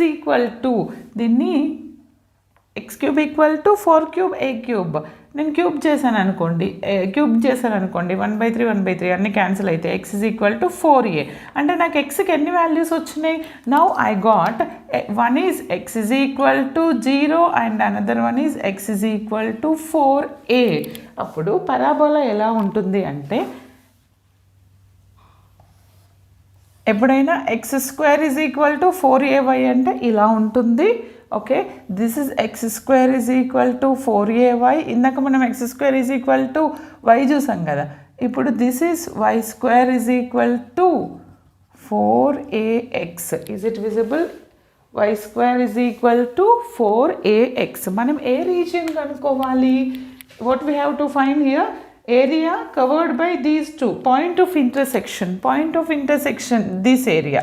Equal to దీన్ని X cube equal to 4 cube A cube. నేను cube చేశాను అనుకోండి, 1/3 1/3 అన్నీ క్యాన్సిల్ అయితే X is equal to 4a. అంటే నాకు ఎక్స్కి ఎన్ని వాల్యూస్ వచ్చినాయి? Now I got one is x is equal to 0 and another one is x is equal to 4a. అప్పుడు పరాబోలా ఎలా ఉంటుంది అంటే ఎప్పుడైనా x square is equal to 4ay అంటే ఇలా ఉంటుంది. Okay, this is x square is equal to 4ay. ఇందాక మనం x square is equal to y చూసాం కదా. ఇప్పుడు this is y square is equal to 4ax. Is it visible? Why square is equal to 4ax. మనం ఏ region కనుక్కోవాలి? What we have to find here? area covered by these two, point of intersection, this area.